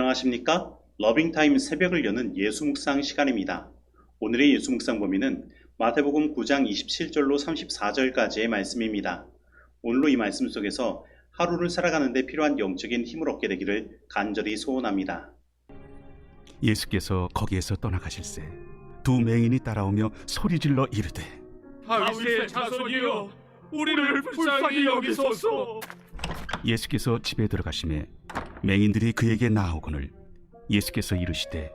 안녕하십니까? 러빙타임 새벽을 여는 예수묵상 시간입니다. 오늘의 예수묵상 범위는 마태복음 9장 27절로 34절까지의 말씀입니다. 오늘로 이 말씀 속에서 하루를 살아가는 데 필요한 영적인 힘을 얻게 되기를 간절히 소원합니다. 예수께서 거기에서 떠나가실새 두 맹인이 따라오며 소리질러 이르되 다윗의 자손이여 우리를 불쌍히 여기소서. 예수께서 집에 들어가시매 맹인들이 그에게 나아오거늘 예수께서 이르시되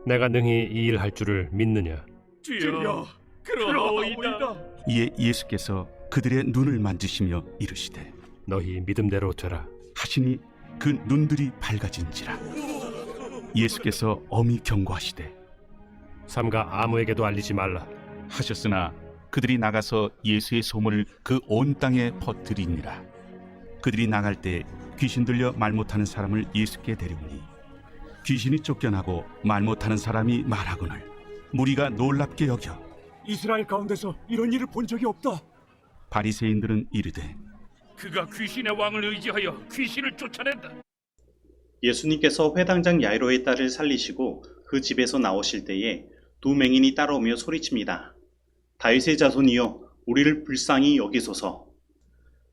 내가 능히 이 일 할 줄을 믿느냐? 주여 그러하오이다. 이에 예수께서 그들의 눈을 만지시며 이르시되 너희 믿음대로 되라. 하시니 그 눈들이 밝아진지라. 예수께서 엄히 경고하시되 삼가 아무에게도 알리지 말라. 하셨으나 그들이 나가서 예수의 소문을 그 온 땅에 퍼뜨리니라. 그들이 나갈 때 귀신 들려 말 못하는 사람을 예수께 데려오니 귀신이 쫓겨나고 말 못하는 사람이 말하거늘 무리가 놀랍게 여겨 이스라엘 가운데서 이런 일을 본 적이 없다. 바리새인들은 이르되 그가 귀신의 왕을 의지하여 귀신을 쫓아낸다. 예수님께서 회당장 야이로의 딸을 살리시고 그 집에서 나오실 때에 두 맹인이 따라오며 소리칩니다. 다윗의 자손이여 우리를 불쌍히 여기소서.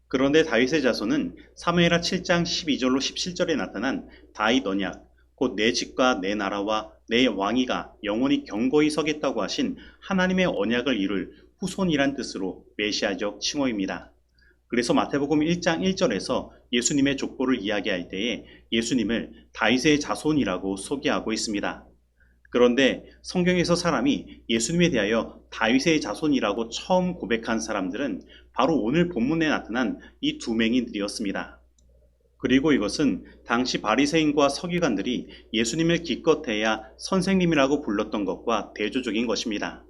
그런데 다윗의 자손은 사무엘하 7장 12절로 17절에 나타난 다윗 언약, 곧 내 집과 내 나라와 내 왕위가 영원히 경고히 서겠다고 하신 하나님의 언약을 이룰 후손이란 뜻으로 메시아적 칭호입니다. 그래서 마태복음 1장 1절에서 예수님의 족보를 이야기할 때에 예수님을 다윗의 자손이라고 소개하고 있습니다. 그런데 성경에서 사람이 예수님에 대하여 다윗의 자손이라고 처음 고백한 사람들은 바로 오늘 본문에 나타난 이 두 맹인들이었습니다. 그리고 이것은 당시 바리새인과 서기관들이 예수님을 기껏해야 선생님이라고 불렀던 것과 대조적인 것입니다.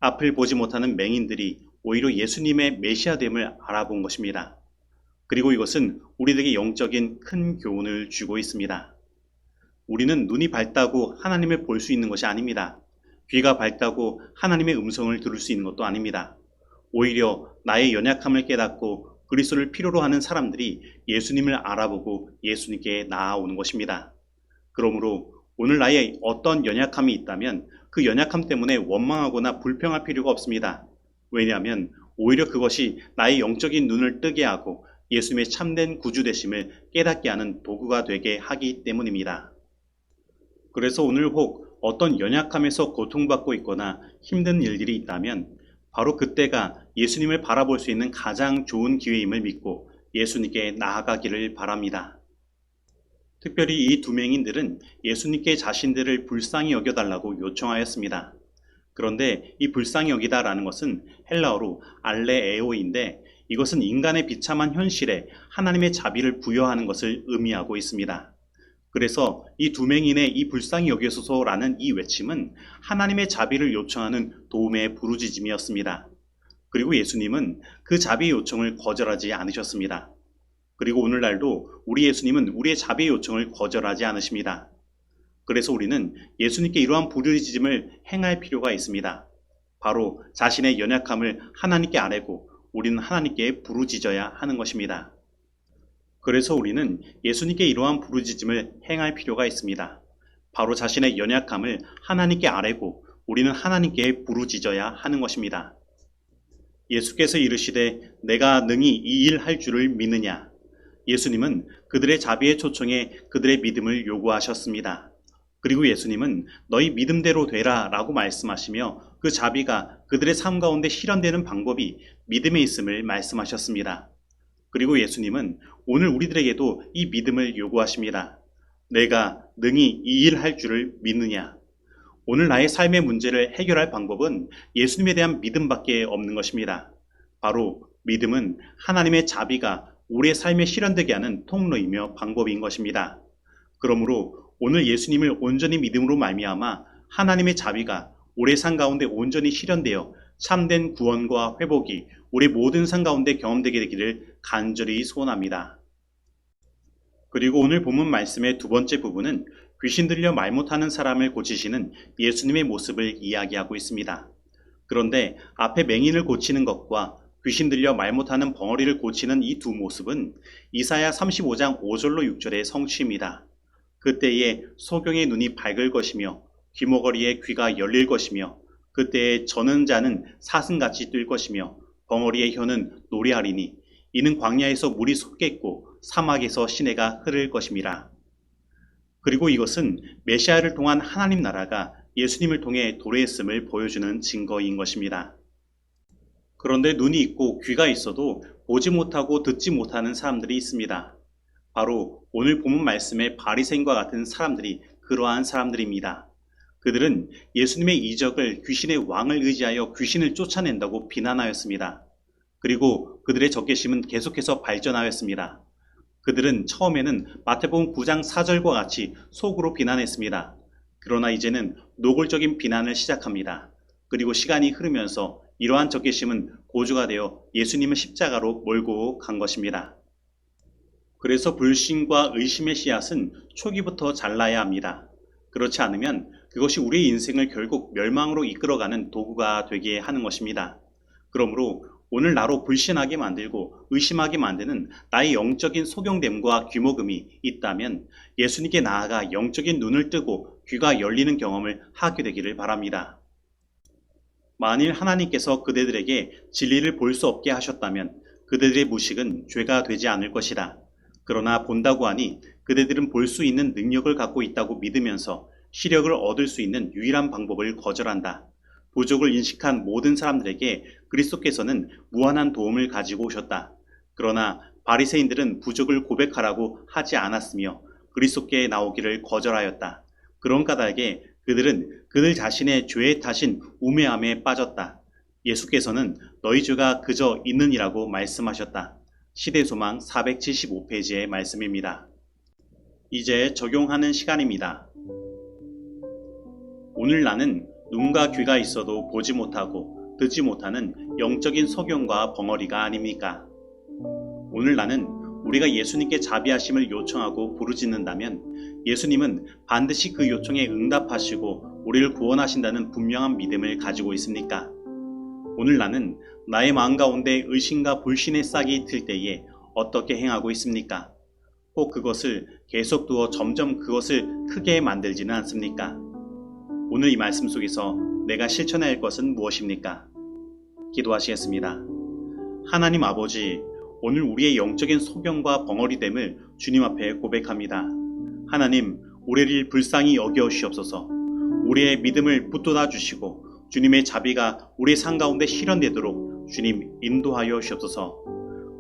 앞을 보지 못하는 맹인들이 오히려 예수님의 메시아됨을 알아본 것입니다. 그리고 이것은 우리에게 영적인 큰 교훈을 주고 있습니다. 우리는 눈이 밝다고 하나님을 볼 수 있는 것이 아닙니다. 귀가 밝다고 하나님의 음성을 들을 수 있는 것도 아닙니다. 오히려 나의 연약함을 깨닫고 그리스도를 필요로 하는 사람들이 예수님을 알아보고 예수님께 나아오는 것입니다. 그러므로 오늘 나의 어떤 연약함이 있다면 그 연약함 때문에 원망하거나 불평할 필요가 없습니다. 왜냐하면 오히려 그것이 나의 영적인 눈을 뜨게 하고 예수님의 참된 구주 되심을 깨닫게 하는 도구가 되게 하기 때문입니다. 그래서 오늘 혹 어떤 연약함에서 고통받고 있거나 힘든 일들이 있다면 바로 그때가 예수님을 바라볼 수 있는 가장 좋은 기회임을 믿고 예수님께 나아가기를 바랍니다. 특별히 이 두 맹인들은 예수님께 자신들을 불쌍히 여겨달라고 요청하였습니다. 그런데 이 불쌍히 여기다라는 것은 헬라어로 알레에오인데 이것은 인간의 비참한 현실에 하나님의 자비를 부여하는 것을 의미하고 있습니다. 그래서 이 두 맹인의 이 불쌍히 여기소서라는 이 외침은 하나님의 자비를 요청하는 도움의 부르짖음이었습니다. 그리고 예수님은 그 자비의 요청을 거절하지 않으셨습니다. 그리고 오늘날도 우리 예수님은 우리의 자비의 요청을 거절하지 않으십니다. 그래서 우리는 예수님께 이러한 부르짖음을 행할 필요가 있습니다. 바로 자신의 연약함을 하나님께 아뢰고 우리는 하나님께 부르짖어야 하는 것입니다. 그래서 우리는 예수님께 이러한 부르짖음을 행할 필요가 있습니다. 바로 자신의 연약함을 하나님께 아뢰고 우리는 하나님께 부르짖어야 하는 것입니다. 예수께서 이르시되 내가 능히 이 일 할 줄을 믿느냐. 예수님은 그들의 자비의 초청에 그들의 믿음을 요구하셨습니다. 그리고 예수님은 너희 믿음대로 되라 라고 말씀하시며 그 자비가 그들의 삶 가운데 실현되는 방법이 믿음에 있음을 말씀하셨습니다. 그리고 예수님은 오늘 우리들에게도 이 믿음을 요구하십니다. 내가 능히 이 일 할 줄을 믿느냐. 오늘 나의 삶의 문제를 해결할 방법은 예수님에 대한 믿음밖에 없는 것입니다. 바로 믿음은 하나님의 자비가 우리의 삶에 실현되게 하는 통로이며 방법인 것입니다. 그러므로 오늘 예수님을 온전히 믿음으로 말미암아 하나님의 자비가 우리의 삶 가운데 온전히 실현되어 참된 구원과 회복이 우리 모든 삶 가운데 경험되게 되기를 간절히 소원합니다. 그리고 오늘 본문 말씀의 두 번째 부분은 귀신 들려 말 못하는 사람을 고치시는 예수님의 모습을 이야기하고 있습니다. 그런데 앞에 맹인을 고치는 것과 귀신 들려 말 못하는 벙어리를 고치는 이 두 모습은 이사야 35장 5절로 6절의 성취입니다. 그때에 소경의 눈이 밝을 것이며 귀머거리의 귀가 열릴 것이며 그때에 저는 자는 사슴같이 뛸 것이며 벙어리의 혀는 노래하리니 이는 광야에서 물이 솟겠고 사막에서 시내가 흐를 것임이라. 그리고 이것은 메시아를 통한 하나님 나라가 예수님을 통해 도래했음을 보여주는 증거인 것입니다. 그런데 눈이 있고 귀가 있어도 보지 못하고 듣지 못하는 사람들이 있습니다. 바로 오늘 본문 말씀의 바리새인과 같은 사람들이 그러한 사람들입니다. 그들은 예수님의 이적을 귀신의 왕을 의지하여 귀신을 쫓아낸다고 비난하였습니다. 그리고 그들의 적개심은 계속해서 발전하였습니다. 그들은 처음에는 마태복음 9장 4절과 같이 속으로 비난했습니다. 그러나 이제는 노골적인 비난을 시작합니다. 그리고 시간이 흐르면서 이러한 적개심은 고주가 되어 예수님을 십자가로 몰고 간 것입니다. 그래서 불신과 의심의 씨앗은 초기부터 잘라야 합니다. 그렇지 않으면 그것이 우리의 인생을 결국 멸망으로 이끌어가는 도구가 되게 하는 것입니다. 그러므로 오늘 나로 불신하게 만들고 의심하게 만드는 나의 영적인 소경됨과 귀모금이 있다면 예수님께 나아가 영적인 눈을 뜨고 귀가 열리는 경험을 하게 되기를 바랍니다. 만일 하나님께서 그대들에게 진리를 볼 수 없게 하셨다면 그대들의 무식은 죄가 되지 않을 것이다. 그러나 본다고 하니 그대들은 볼 수 있는 능력을 갖고 있다고 믿으면서 시력을 얻을 수 있는 유일한 방법을 거절한다. 부족을 인식한 모든 사람들에게 그리스도께서는 무한한 도움을 가지고 오셨다. 그러나 바리새인들은 부족을 고백하라고 하지 않았으며 그리스도께 나오기를 거절하였다. 그런 까닭에 그들은 그들 자신의 죄의 탓인 우매함에 빠졌다. 예수께서는 너희 죄가 그저 있느니라고 말씀하셨다. 시대소망 475페이지의 말씀입니다. 이제 적용하는 시간입니다. 오늘 나는 눈과 귀가 있어도 보지 못하고 듣지 못하는 영적인 소경과 벙어리가 아닙니까? 오늘 나는 우리가 예수님께 자비하심을 요청하고 부르짖는다면 예수님은 반드시 그 요청에 응답하시고 우리를 구원하신다는 분명한 믿음을 가지고 있습니까? 오늘 나는 나의 마음 가운데 의심과 불신의 싹이 들 때에 어떻게 행하고 있습니까? 꼭 그것을 계속 두어 점점 그것을 크게 만들지는 않습니까? 오늘 이 말씀 속에서 내가 실천해야 할 것은 무엇입니까? 기도하시겠습니다. 하나님 아버지, 오늘 우리의 영적인 소경과 벙어리됨을 주님 앞에 고백합니다. 하나님, 우리를 불쌍히 여겨주시옵소서. 우리의 믿음을 붙돋아 주시고 주님의 자비가 우리의 삶 가운데 실현되도록 주님 인도하여 주시옵소서.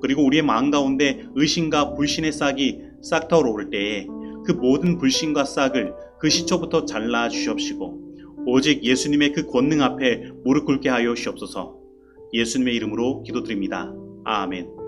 그리고 우리의 마음 가운데 의심과 불신의 싹이 싹터 오를 때에 그 모든 불신과 싹을 그 시초부터 잘라 주시옵시고 오직 예수님의 그 권능 앞에 무릎 꿇게 하여 주시옵소서. 예수님의 이름으로 기도드립니다. 아멘.